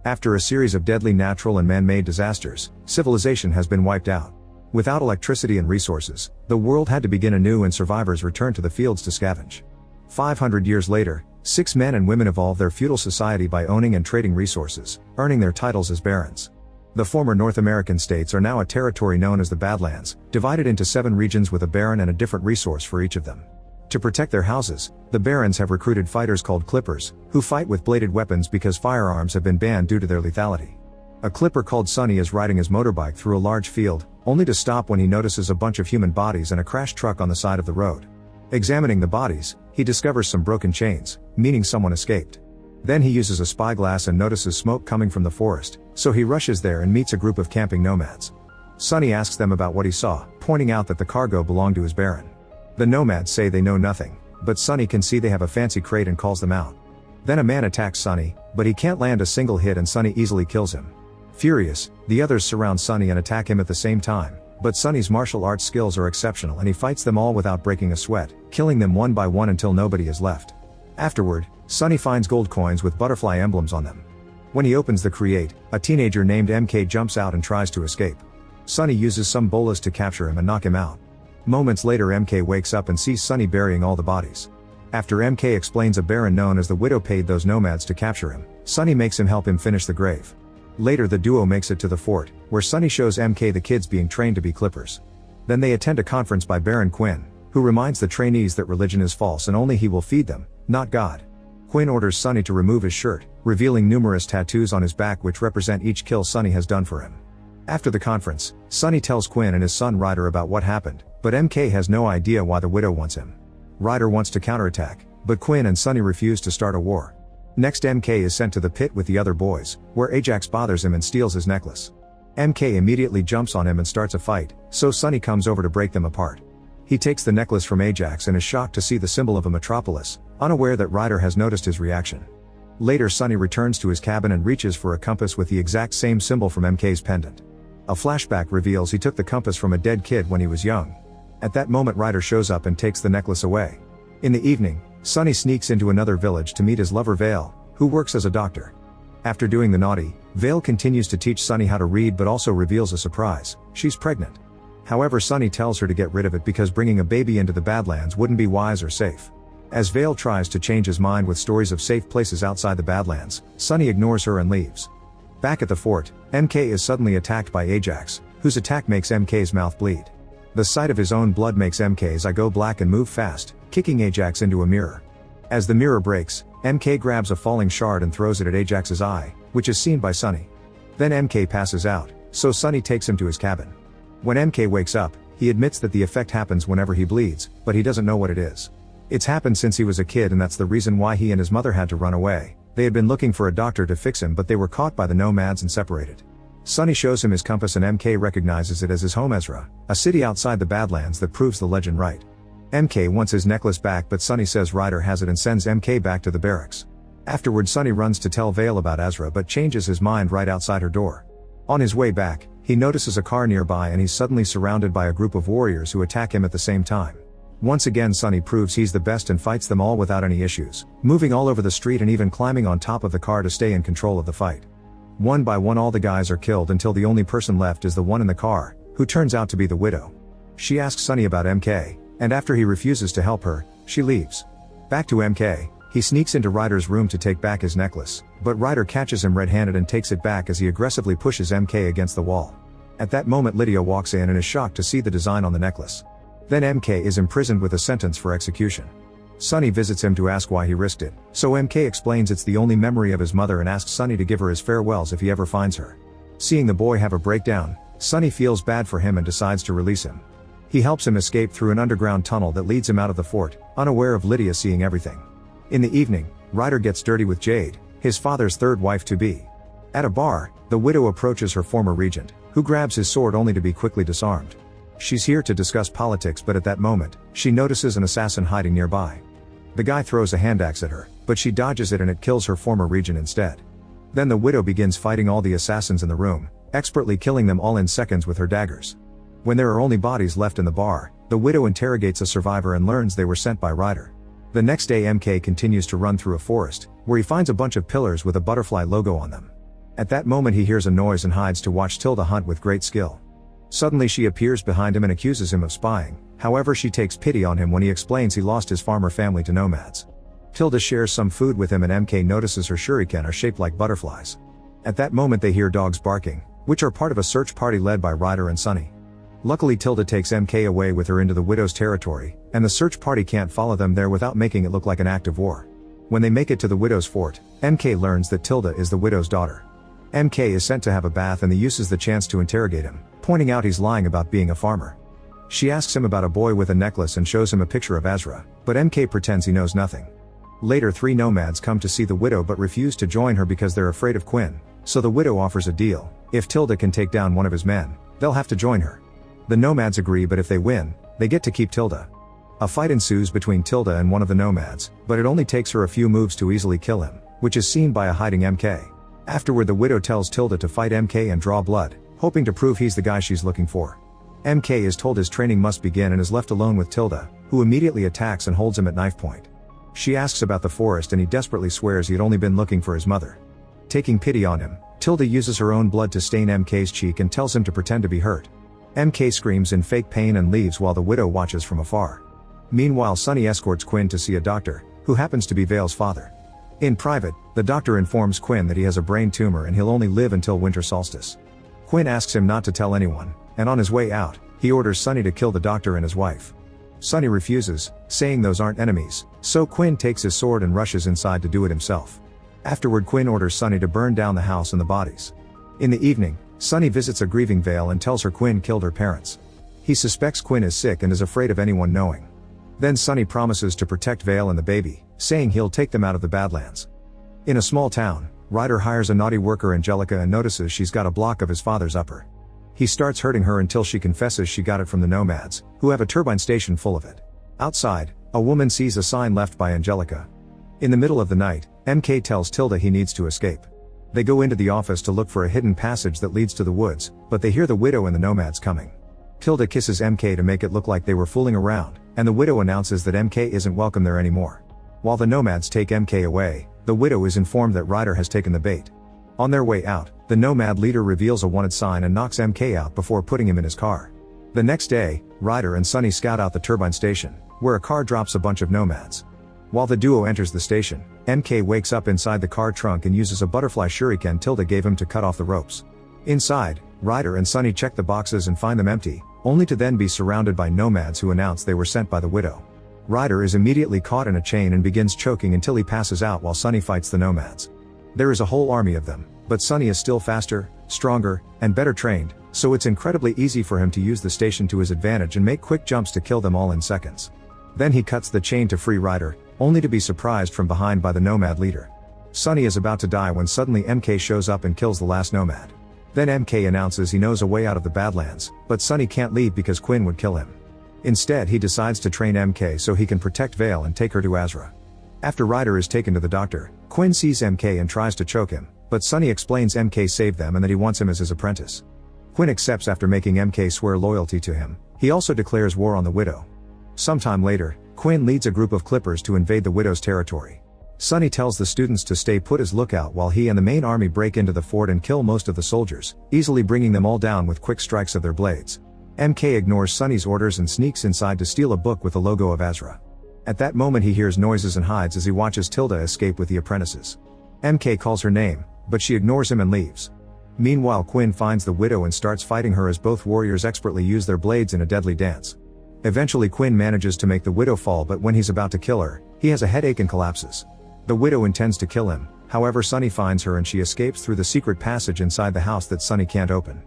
After a series of deadly natural and man-made disasters, civilization has been wiped out. Without electricity and resources, the world had to begin anew and survivors returned to the fields to scavenge. 500 years later, 6 men and women evolved their feudal society by owning and trading resources, earning their titles as barons. The former North American states are now a territory known as the Badlands, divided into 7 regions with a baron and a different resource for each of them. To protect their houses, the barons have recruited fighters called clippers, who fight with bladed weapons because firearms have been banned due to their lethality. A clipper called Sonny is riding his motorbike through a large field, only to stop when he notices a bunch of human bodies and a crashed truck on the side of the road. Examining the bodies, he discovers some broken chains, meaning someone escaped. Then he uses a spyglass and notices smoke coming from the forest, so he rushes there and meets a group of camping nomads. Sonny asks them about what he saw, pointing out that the cargo belonged to his baron. The nomads say they know nothing, but Sonny can see they have a fancy crate and calls them out. Then a man attacks Sonny, but he can't land a single hit and Sonny easily kills him. Furious, the others surround Sonny and attack him at the same time, but Sonny's martial arts skills are exceptional and he fights them all without breaking a sweat, killing them one by one until nobody is left. Afterward, Sonny finds gold coins with butterfly emblems on them. When he opens the crate, a teenager named MK jumps out and tries to escape. Sonny uses some bolas to capture him and knock him out. Moments later MK wakes up and sees Sonny burying all the bodies. After MK explains a baron known as the Widow paid those nomads to capture him, Sonny makes him help him finish the grave. Later the duo makes it to the fort, where Sonny shows MK the kids being trained to be clippers. Then they attend a conference by Baron Quinn, who reminds the trainees that religion is false and only he will feed them, not God. Quinn orders Sonny to remove his shirt, revealing numerous tattoos on his back which represent each kill Sonny has done for him. After the conference, Sonny tells Quinn and his son Ryder about what happened, but MK has no idea why the Widow wants him. Ryder wants to counterattack, but Quinn and Sonny refuse to start a war. Next MK is sent to the pit with the other boys, where Ajax bothers him and steals his necklace. MK immediately jumps on him and starts a fight, so Sonny comes over to break them apart. He takes the necklace from Ajax and is shocked to see the symbol of a metropolis, unaware that Ryder has noticed his reaction. Later Sonny returns to his cabin and reaches for a compass with the exact same symbol from MK's pendant. A flashback reveals he took the compass from a dead kid when he was young. At that moment Ryder shows up and takes the necklace away. In the evening, Sonny sneaks into another village to meet his lover Vale, who works as a doctor. After doing the naughty, Vale continues to teach Sonny how to read but also reveals a surprise: she's pregnant. However, Sonny tells her to get rid of it because bringing a baby into the Badlands wouldn't be wise or safe. As Vale tries to change his mind with stories of safe places outside the Badlands, Sonny ignores her and leaves. Back at the fort, MK is suddenly attacked by Ajax, whose attack makes MK's mouth bleed. The sight of his own blood makes MK's eye go black and move fast, kicking Ajax into a mirror. As the mirror breaks, MK grabs a falling shard and throws it at Ajax's eye, which is seen by Sonny. Then MK passes out, so Sonny takes him to his cabin. When MK wakes up, he admits that the effect happens whenever he bleeds, but he doesn't know what it is. It's happened since he was a kid and that's the reason why he and his mother had to run away. They had been looking for a doctor to fix him but they were caught by the nomads and separated. Sonny shows him his compass and MK recognizes it as his home Ezra, a city outside the Badlands that proves the legend right. MK wants his necklace back but Sonny says Ryder has it and sends MK back to the barracks. Afterward Sonny runs to tell Vale about Ezra but changes his mind right outside her door. On his way back, he notices a car nearby and he's suddenly surrounded by a group of warriors who attack him at the same time. Once again Sonny proves he's the best and fights them all without any issues, moving all over the street and even climbing on top of the car to stay in control of the fight. One by one all the guys are killed until the only person left is the one in the car, who turns out to be the Widow. She asks Sonny about MK, and after he refuses to help her, she leaves. Back to MK, he sneaks into Ryder's room to take back his necklace, but Ryder catches him red-handed and takes it back as he aggressively pushes MK against the wall. At that moment Lydia walks in and is shocked to see the design on the necklace. Then MK is imprisoned with a sentence for execution. Sonny visits him to ask why he risked it, so MK explains it's the only memory of his mother and asks Sonny to give her his farewells if he ever finds her. Seeing the boy have a breakdown, Sonny feels bad for him and decides to release him. He helps him escape through an underground tunnel that leads him out of the fort, unaware of Lydia seeing everything. In the evening, Ryder gets dirty with Jade, his father's third wife-to-be. At a bar, the Widow approaches her former regent, who grabs his sword only to be quickly disarmed. She's here to discuss politics but at that moment, she notices an assassin hiding nearby. The guy throws a hand axe at her, but she dodges it and it kills her former regent instead. Then the Widow begins fighting all the assassins in the room, expertly killing them all in seconds with her daggers. When there are only bodies left in the bar, the Widow interrogates a survivor and learns they were sent by Ryder. The next day MK continues to run through a forest, where he finds a bunch of pillars with a butterfly logo on them. At that moment he hears a noise and hides to watch Tilda hunt with great skill. Suddenly she appears behind him and accuses him of spying, however she takes pity on him when he explains he lost his farmer family to nomads. Tilda shares some food with him and MK notices her shuriken are shaped like butterflies. At that moment they hear dogs barking, which are part of a search party led by Ryder and Sunny. Luckily Tilda takes MK away with her into the widow's territory, and the search party can't follow them there without making it look like an act of war. When they make it to the widow's fort, MK learns that Tilda is the widow's daughter. MK is sent to have a bath and uses the chance to interrogate him, pointing out he's lying about being a farmer. She asks him about a boy with a necklace and shows him a picture of Ezra, but MK pretends he knows nothing. Later 3 nomads come to see the widow but refuse to join her because they're afraid of Quinn, so the widow offers a deal: if Tilda can take down one of his men, they'll have to join her. The nomads agree, but if they win, they get to keep Tilda. A fight ensues between Tilda and one of the nomads, but it only takes her a few moves to easily kill him, which is seen by a hiding MK. Afterward the widow tells Tilda to fight MK and draw blood, hoping to prove he's the guy she's looking for. MK is told his training must begin and is left alone with Tilda, who immediately attacks and holds him at knife point. She asks about the forest and he desperately swears he had only been looking for his mother. Taking pity on him, Tilda uses her own blood to stain MK's cheek and tells him to pretend to be hurt. MK screams in fake pain and leaves while the widow watches from afar. Meanwhile Sunny escorts Quinn to see a doctor, who happens to be Vale's father. In private, the doctor informs Quinn that he has a brain tumor and he'll only live until winter solstice. Quinn asks him not to tell anyone, and on his way out, he orders Sunny to kill the doctor and his wife. Sunny refuses, saying those aren't enemies, so Quinn takes his sword and rushes inside to do it himself. Afterward Quinn orders Sunny to burn down the house and the bodies. In the evening, Sunny visits a grieving Vale and tells her Quinn killed her parents. He suspects Quinn is sick and is afraid of anyone knowing. Then Sunny promises to protect Vale and the baby, saying he'll take them out of the Badlands. In a small town, Ryder hires a naughty worker Angelica and notices she's got a block of his father's upper. He starts hurting her until she confesses she got it from the nomads, who have a turbine station full of it. Outside, a woman sees a sign left by Angelica. In the middle of the night, MK tells Tilda he needs to escape. They go into the office to look for a hidden passage that leads to the woods, but they hear the widow and the nomads coming. Tilda kisses MK to make it look like they were fooling around, and the widow announces that MK isn't welcome there anymore. While the nomads take MK away, the widow is informed that Ryder has taken the bait. On their way out, the nomad leader reveals a wanted sign and knocks MK out before putting him in his car. The next day, Ryder and Sunny scout out the turbine station, where a car drops a bunch of nomads. While the duo enters the station, MK wakes up inside the car trunk and uses a butterfly shuriken Tilda gave him to cut off the ropes. Inside, Ryder and Sunny check the boxes and find them empty, only to then be surrounded by nomads who announce they were sent by the widow. Ryder is immediately caught in a chain and begins choking until he passes out while Sunny fights the nomads. There is a whole army of them, but Sunny is still faster, stronger, and better trained, so it's incredibly easy for him to use the station to his advantage and make quick jumps to kill them all in seconds. Then he cuts the chain to free Ryder, only to be surprised from behind by the nomad leader. Sunny is about to die when suddenly MK shows up and kills the last nomad. Then MK announces he knows a way out of the Badlands, but Sunny can't leave because Quinn would kill him. Instead he decides to train MK so he can protect Vale and take her to Azra. After Ryder is taken to the doctor, Quinn sees MK and tries to choke him, but Sunny explains MK saved them and that he wants him as his apprentice. Quinn accepts after making MK swear loyalty to him. He also declares war on the widow. Sometime later, Quinn leads a group of clippers to invade the widow's territory. Sunny tells the students to stay put as lookout while he and the main army break into the fort and kill most of the soldiers, easily bringing them all down with quick strikes of their blades. MK ignores Sunny's orders and sneaks inside to steal a book with the logo of Azra. At that moment he hears noises and hides as he watches Tilda escape with the apprentices. MK calls her name, but she ignores him and leaves. Meanwhile Quinn finds the widow and starts fighting her as both warriors expertly use their blades in a deadly dance. Eventually Quinn manages to make the widow fall, but when he's about to kill her, he has a headache and collapses. The widow intends to kill him, however Sunny finds her and she escapes through the secret passage inside the house that Sunny can't open.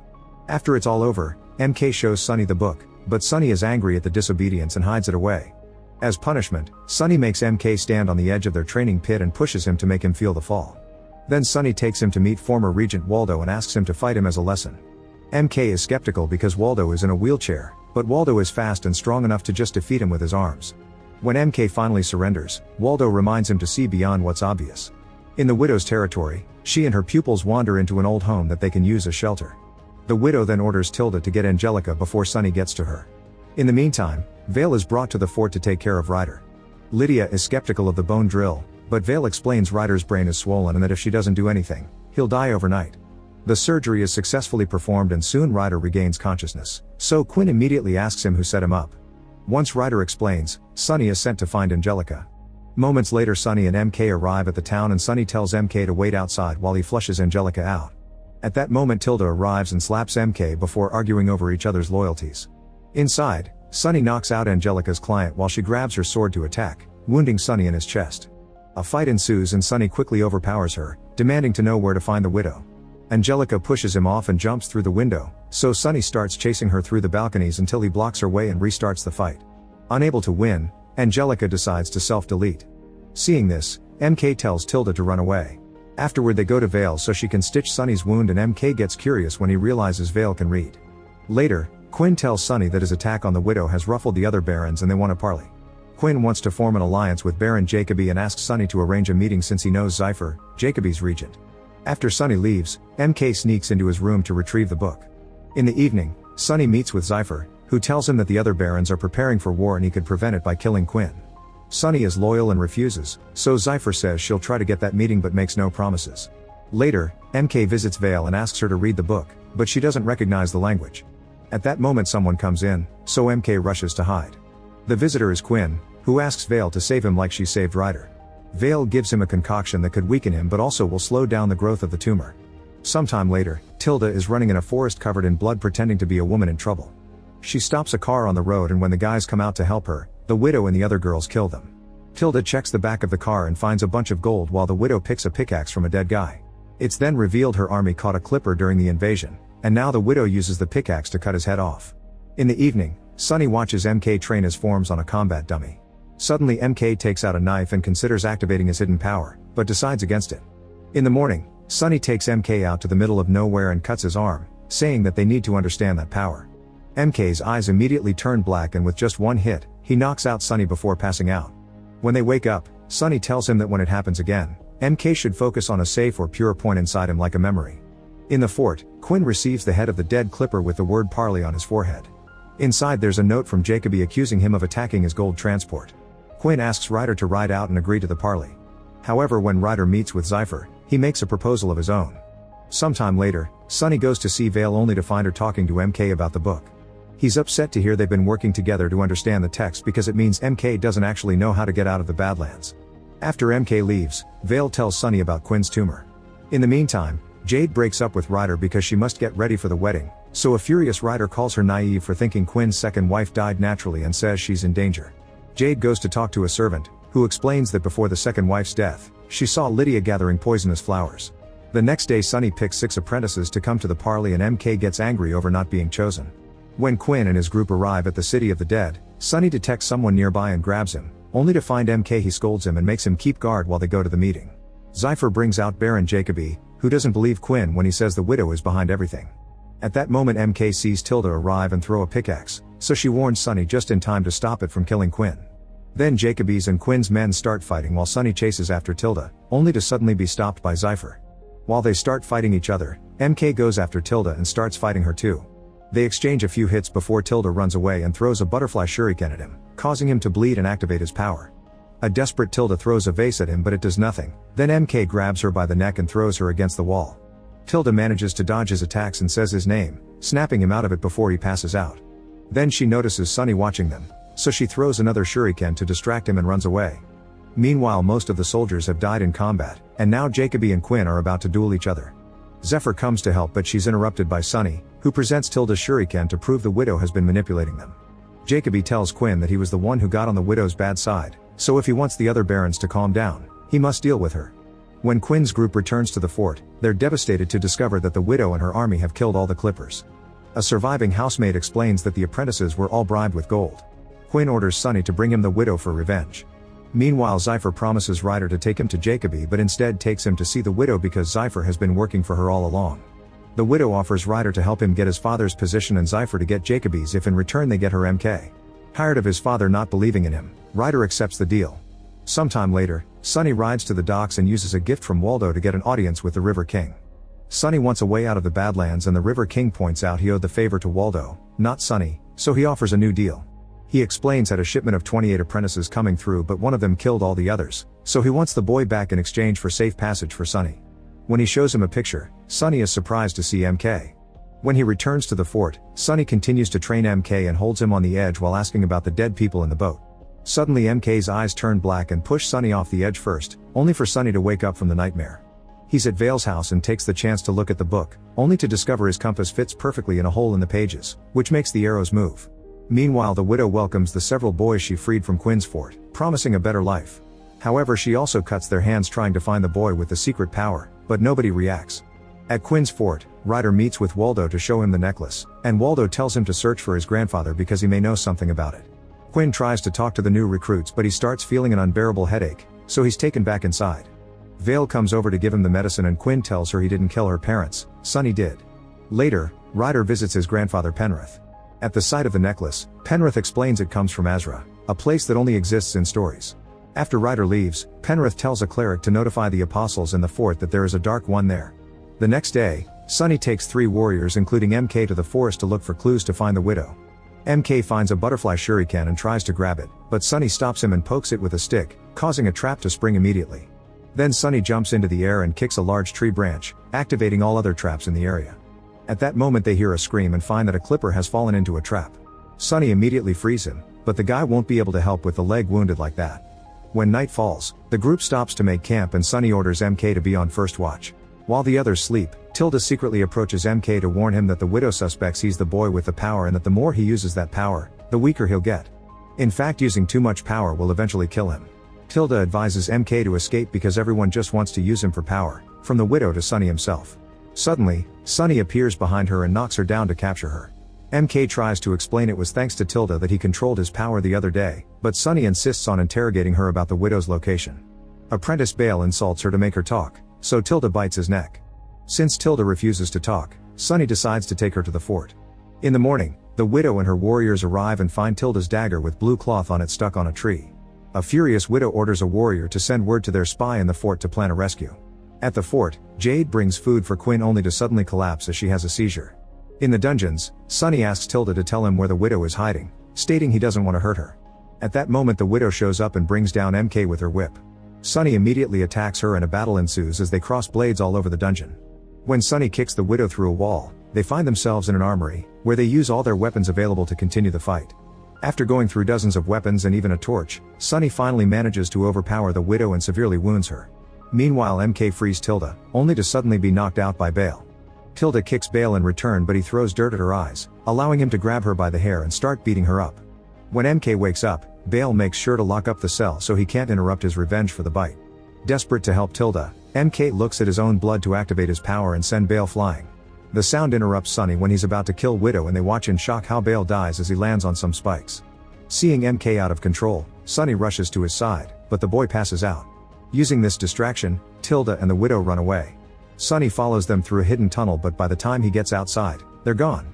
After it's all over, MK shows Sunny the book, but Sunny is angry at the disobedience and hides it away. As punishment, Sunny makes MK stand on the edge of their training pit and pushes him to make him feel the fall. Then Sunny takes him to meet former Regent Waldo and asks him to fight him as a lesson. MK is skeptical because Waldo is in a wheelchair, but Waldo is fast and strong enough to just defeat him with his arms. When MK finally surrenders, Waldo reminds him to see beyond what's obvious. In the widow's territory, she and her pupils wander into an old home that they can use as shelter. The widow then orders Tilda to get Angelica before Sunny gets to her. In the meantime, Vale is brought to the fort to take care of Ryder. Lydia is skeptical of the bone drill, but Vale explains Ryder's brain is swollen and that if she doesn't do anything, he'll die overnight. The surgery is successfully performed and soon Ryder regains consciousness, so Quinn immediately asks him who set him up. Once Ryder explains, Sunny is sent to find Angelica. Moments later Sunny and MK arrive at the town and Sunny tells MK to wait outside while he flushes Angelica out. At that moment Tilda arrives and slaps MK before arguing over each other's loyalties. Inside, Sunny knocks out Angelica's client while she grabs her sword to attack, wounding Sunny in his chest. A fight ensues and Sunny quickly overpowers her, demanding to know where to find the widow. Angelica pushes him off and jumps through the window, so Sunny starts chasing her through the balconies until he blocks her way and restarts the fight. Unable to win, Angelica decides to self-delete. Seeing this, MK tells Tilda to run away. Afterward they go to Vale so she can stitch Sunny's wound and MK gets curious when he realizes Vale can read. Later, Quinn tells Sunny that his attack on the widow has ruffled the other barons and they want to parley. Quinn wants to form an alliance with Baron Jacoby and asks Sunny to arrange a meeting since he knows Zypher, Jacoby's regent. After Sunny leaves, MK sneaks into his room to retrieve the book. In the evening, Sunny meets with Zypher, who tells him that the other barons are preparing for war and he could prevent it by killing Quinn. Sunny is loyal and refuses, so Zypher says she'll try to get that meeting but makes no promises. Later, MK visits Vale and asks her to read the book, but she doesn't recognize the language. At that moment someone comes in, so MK rushes to hide. The visitor is Quinn, who asks Vale to save him like she saved Ryder. Vale gives him a concoction that could weaken him but also will slow down the growth of the tumor. Sometime later, Tilda is running in a forest covered in blood pretending to be a woman in trouble. She stops a car on the road and when the guys come out to help her, the widow and the other girls kill them. Tilda checks the back of the car and finds a bunch of gold while the widow picks a pickaxe from a dead guy. It's then revealed her army caught a clipper during the invasion, and now the widow uses the pickaxe to cut his head off. In the evening, Sunny watches MK train his forms on a combat dummy. Suddenly MK takes out a knife and considers activating his hidden power, but decides against it. In the morning, Sunny takes MK out to the middle of nowhere and cuts his arm, saying that they need to understand that power. MK's eyes immediately turn black and with just one hit, he knocks out Sunny before passing out. When they wake up, Sunny tells him that when it happens again, MK should focus on a safe or pure point inside him like a memory. In the fort, Quinn receives the head of the dead Clipper with the word parley on his forehead. Inside there's a note from Jacoby accusing him of attacking his gold transport. Quinn asks Ryder to ride out and agree to the parley. However, when Ryder meets with Zypher, he makes a proposal of his own. Sometime later, Sunny goes to see Vale only to find her talking to MK about the book. He's upset to hear they've been working together to understand the text because it means MK doesn't actually know how to get out of the Badlands. After MK leaves, Vale tells Sunny about Quinn's tumor. In the meantime, Jade breaks up with Ryder because she must get ready for the wedding, so a furious Ryder calls her naive for thinking Quinn's second wife died naturally and says she's in danger. Jade goes to talk to a servant, who explains that before the second wife's death, she saw Lydia gathering poisonous flowers. The next day Sunny picks 6 apprentices to come to the parley and MK gets angry over not being chosen. When Quinn and his group arrive at the city of the dead, Sunny detects someone nearby and grabs him, only to find MK. He scolds him and makes him keep guard while they go to the meeting. Zypher brings out Baron Jacoby, who doesn't believe Quinn when he says the widow is behind everything. At that moment MK sees Tilda arrive and throw a pickaxe, so she warns Sunny just in time to stop it from killing Quinn. Then Jacoby's and Quinn's men start fighting while Sunny chases after Tilda, only to suddenly be stopped by Zypher. While they start fighting each other, MK goes after Tilda and starts fighting her too. They exchange a few hits before Tilda runs away and throws a butterfly shuriken at him, causing him to bleed and activate his power. A desperate Tilda throws a vase at him but it does nothing, then MK grabs her by the neck and throws her against the wall. Tilda manages to dodge his attacks and says his name, snapping him out of it before he passes out. Then she notices Sunny watching them, so she throws another shuriken to distract him and runs away. Meanwhile most of the soldiers have died in combat, and now Jacoby and Quinn are about to duel each other. Zephyr comes to help but she's interrupted by Sunny, who presents Tilda's shuriken to prove the widow has been manipulating them. Jacoby tells Quinn that he was the one who got on the widow's bad side, so if he wants the other barons to calm down, he must deal with her. When Quinn's group returns to the fort, they're devastated to discover that the widow and her army have killed all the Clippers. A surviving housemaid explains that the apprentices were all bribed with gold. Quinn orders Sunny to bring him the widow for revenge. Meanwhile Zypher promises Ryder to take him to Jacoby but instead takes him to see the widow because Zypher has been working for her all along. The widow offers Ryder to help him get his father's position and Zypher to get Jacoby's if in return they get her MK. Tired of his father not believing in him, Ryder accepts the deal. Sometime later, Sunny rides to the docks and uses a gift from Waldo to get an audience with the River King. Sunny wants a way out of the Badlands and the River King points out he owed the favor to Waldo, not Sunny, so he offers a new deal. He explains had a shipment of 28 apprentices coming through but one of them killed all the others, so he wants the boy back in exchange for safe passage for Sunny. When he shows him a picture, Sonny is surprised to see MK. When he returns to the fort, Sonny continues to train MK and holds him on the edge while asking about the dead people in the boat. Suddenly MK's eyes turn black and push Sonny off the edge first, only for Sonny to wake up from the nightmare. He's at Vale's house and takes the chance to look at the book, only to discover his compass fits perfectly in a hole in the pages, which makes the arrows move. Meanwhile, the widow welcomes the several boys she freed from Quinn's fort, promising a better life. However, she also cuts their hands trying to find the boy with the secret power, but nobody reacts. At Quinn's fort, Ryder meets with Waldo to show him the necklace, and Waldo tells him to search for his grandfather because he may know something about it. Quinn tries to talk to the new recruits, but he starts feeling an unbearable headache, so he's taken back inside. Vale comes over to give him the medicine and Quinn tells her he didn't kill her parents, Sonny did. Later, Ryder visits his grandfather Penrith. At the sight of the necklace, Penrith explains it comes from Azra, a place that only exists in stories. After Ryder leaves, Penrith tells a cleric to notify the apostles in the fort that there is a dark one there. The next day, Sonny takes 3 warriors including MK to the forest to look for clues to find the widow. MK finds a butterfly shuriken and tries to grab it, but Sonny stops him and pokes it with a stick, causing a trap to spring immediately. Then Sonny jumps into the air and kicks a large tree branch, activating all other traps in the area. At that moment they hear a scream and find that a clipper has fallen into a trap. Sonny immediately frees him, but the guy won't be able to help with the leg wounded like that. When night falls, the group stops to make camp and Sonny orders MK to be on first watch. While the others sleep, Tilda secretly approaches MK to warn him that the widow suspects he's the boy with the power and that the more he uses that power, the weaker he'll get. In fact, using too much power will eventually kill him. Tilda advises MK to escape because everyone just wants to use him for power, from the widow to Sonny himself. Suddenly, Sonny appears behind her and knocks her down to capture her. MK tries to explain it was thanks to Tilda that he controlled his power the other day, but Sonny insists on interrogating her about the widow's location. Apprentice Bale insults her to make her talk, so Tilda bites his neck. Since Tilda refuses to talk, Sonny decides to take her to the fort. In the morning, the widow and her warriors arrive and find Tilda's dagger with blue cloth on it stuck on a tree. A furious widow orders a warrior to send word to their spy in the fort to plan a rescue. At the fort, Jade brings food for Quinn only to suddenly collapse as she has a seizure. In the dungeons, Sonny asks Tilda to tell him where the widow is hiding, stating he doesn't want to hurt her. At that moment the widow shows up and brings down MK with her whip. Sonny immediately attacks her and a battle ensues as they cross blades all over the dungeon. When Sonny kicks the widow through a wall, they find themselves in an armory, where they use all their weapons available to continue the fight. After going through dozens of weapons and even a torch, Sonny finally manages to overpower the widow and severely wounds her. Meanwhile MK frees Tilda, only to suddenly be knocked out by Bale. Tilda kicks Bale in return but he throws dirt at her eyes, allowing him to grab her by the hair and start beating her up. When MK wakes up, Bale makes sure to lock up the cell so he can't interrupt his revenge for the bite. Desperate to help Tilda, MK looks at his own blood to activate his power and send Bale flying. The sound interrupts Sonny when he's about to kill Widow and they watch in shock how Bale dies as he lands on some spikes. Seeing MK out of control, Sonny rushes to his side, but the boy passes out. Using this distraction, Tilda and the widow run away. Sonny follows them through a hidden tunnel but by the time he gets outside, they're gone.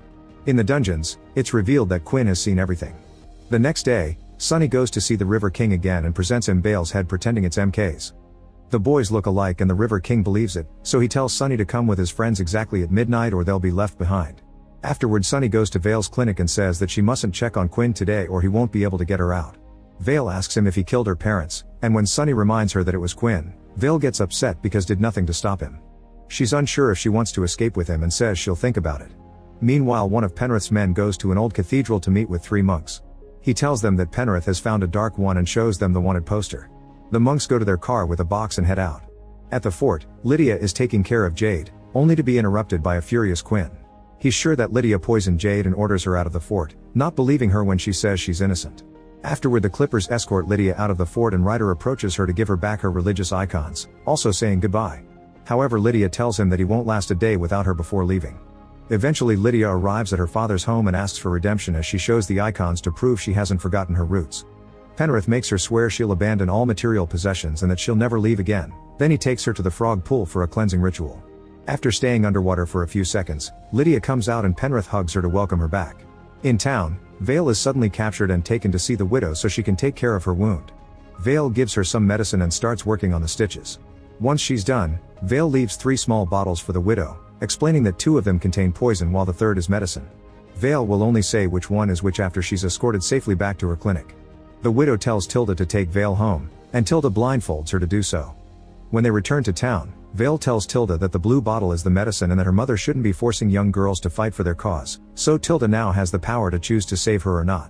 In the dungeons, it's revealed that Quinn has seen everything. The next day, Sonny goes to see the River King again and presents him Bale's head pretending it's MK's. The boys look alike and the River King believes it, so he tells Sonny to come with his friends exactly at midnight or they'll be left behind. Afterward Sonny goes to Vale's clinic and says that she mustn't check on Quinn today or he won't be able to get her out. Vale asks him if he killed her parents, and when Sonny reminds her that it was Quinn, Vale gets upset because did nothing to stop him. She's unsure if she wants to escape with him and says she'll think about it. Meanwhile, one of Penrith's men goes to an old cathedral to meet with 3 monks. He tells them that Penrith has found a dark one and shows them the wanted poster. The monks go to their car with a box and head out. At the fort, Lydia is taking care of Jade, only to be interrupted by a furious Quinn. He's sure that Lydia poisoned Jade and orders her out of the fort, not believing her when she says she's innocent. Afterward the Clippers escort Lydia out of the fort and Ryder approaches her to give her back her religious icons, also saying goodbye. However, Lydia tells him that he won't last a day without her before leaving. Eventually Lydia arrives at her father's home and asks for redemption as she shows the icons to prove she hasn't forgotten her roots. Penrith makes her swear she'll abandon all material possessions and that she'll never leave again, then he takes her to the frog pool for a cleansing ritual. After staying underwater for a few seconds, Lydia comes out and Penrith hugs her to welcome her back. In town, Vale is suddenly captured and taken to see the widow so she can take care of her wound. Vale gives her some medicine and starts working on the stitches. Once she's done, Vale leaves 3 small bottles for the widow, explaining that 2 of them contain poison while the 3rd is medicine. Vale will only say which one is which after she's escorted safely back to her clinic. The widow tells Tilda to take Vale home, and Tilda blindfolds her to do so. When they return to town, Vale tells Tilda that the blue bottle is the medicine and that her mother shouldn't be forcing young girls to fight for their cause, so Tilda now has the power to choose to save her or not.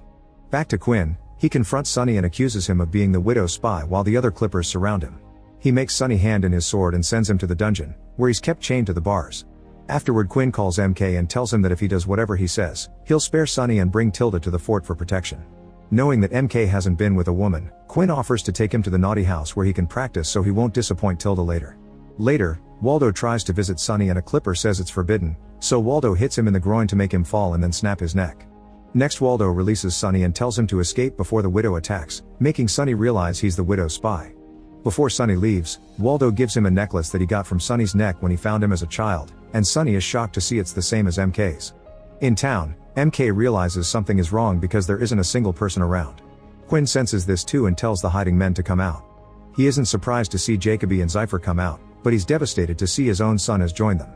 Back to Quinn, he confronts Sonny and accuses him of being the widow's spy while the other Clippers surround him. He makes Sonny hand in his sword and sends him to the dungeon, where he's kept chained to the bars. Afterward, Quinn calls MK and tells him that if he does whatever he says, he'll spare Sonny and bring Tilda to the fort for protection. Knowing that MK hasn't been with a woman, Quinn offers to take him to the naughty house where he can practice so he won't disappoint Tilda later. Later, Waldo tries to visit Sonny and a Clipper says it's forbidden, so Waldo hits him in the groin to make him fall and then snap his neck. Next, Waldo releases Sonny and tells him to escape before the widow attacks, making Sonny realize he's the widow's spy. Before Sonny leaves, Waldo gives him a necklace that he got from Sonny's neck when he found him as a child, and Sonny is shocked to see it's the same as MK's. In town, MK realizes something is wrong because there isn't a single person around. Quinn senses this too and tells the hiding men to come out. He isn't surprised to see Jacoby and Zypher come out, but he's devastated to see his own son has joined them.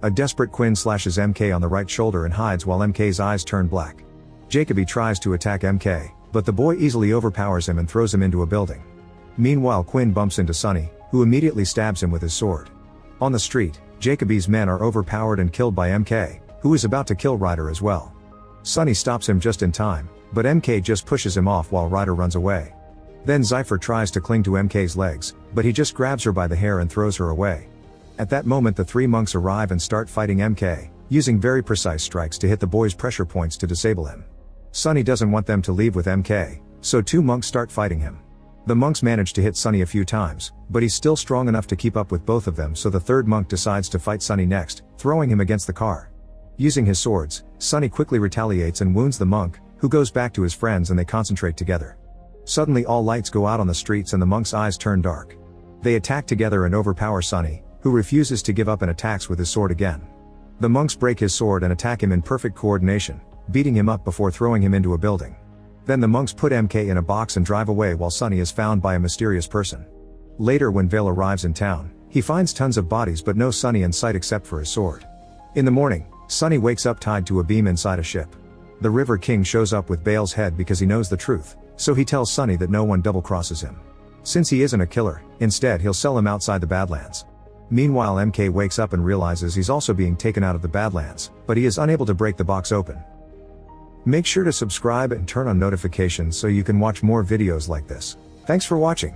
A desperate Quinn slashes MK on the right shoulder and hides while MK's eyes turn black. Jacoby tries to attack MK, but the boy easily overpowers him and throws him into a building. Meanwhile, Quinn bumps into Sonny, who immediately stabs him with his sword. On the street, Jacoby's men are overpowered and killed by MK, who is about to kill Ryder as well. Sonny stops him just in time, but MK just pushes him off while Ryder runs away. Then Zypher tries to cling to MK's legs, but he just grabs her by the hair and throws her away. At that moment, the three monks arrive and start fighting MK, using very precise strikes to hit the boy's pressure points to disable him. Sonny doesn't want them to leave with MK, so two monks start fighting him. The monks manage to hit Sonny a few times, but he's still strong enough to keep up with both of them, so the third monk decides to fight Sonny next, throwing him against the car. Using his swords, Sonny quickly retaliates and wounds the monk, who goes back to his friends and they concentrate together. Suddenly all lights go out on the streets and the monks' eyes turn dark. They attack together and overpower Sonny, who refuses to give up and attacks with his sword again. The monks break his sword and attack him in perfect coordination, beating him up before throwing him into a building. Then the monks put MK in a box and drive away while Sonny is found by a mysterious person. Later, when Vale arrives in town, he finds tons of bodies but no Sonny in sight except for his sword. In the morning, Sonny wakes up tied to a beam inside a ship. The River King shows up with Vale's head because he knows the truth, so he tells Sonny that no one double-crosses him. Since he isn't a killer, instead he'll sell him outside the Badlands. Meanwhile, MK wakes up and realizes he's also being taken out of the Badlands, but he is unable to break the box open. Make sure to subscribe and turn on notifications so you can watch more videos like this. Thanks for watching.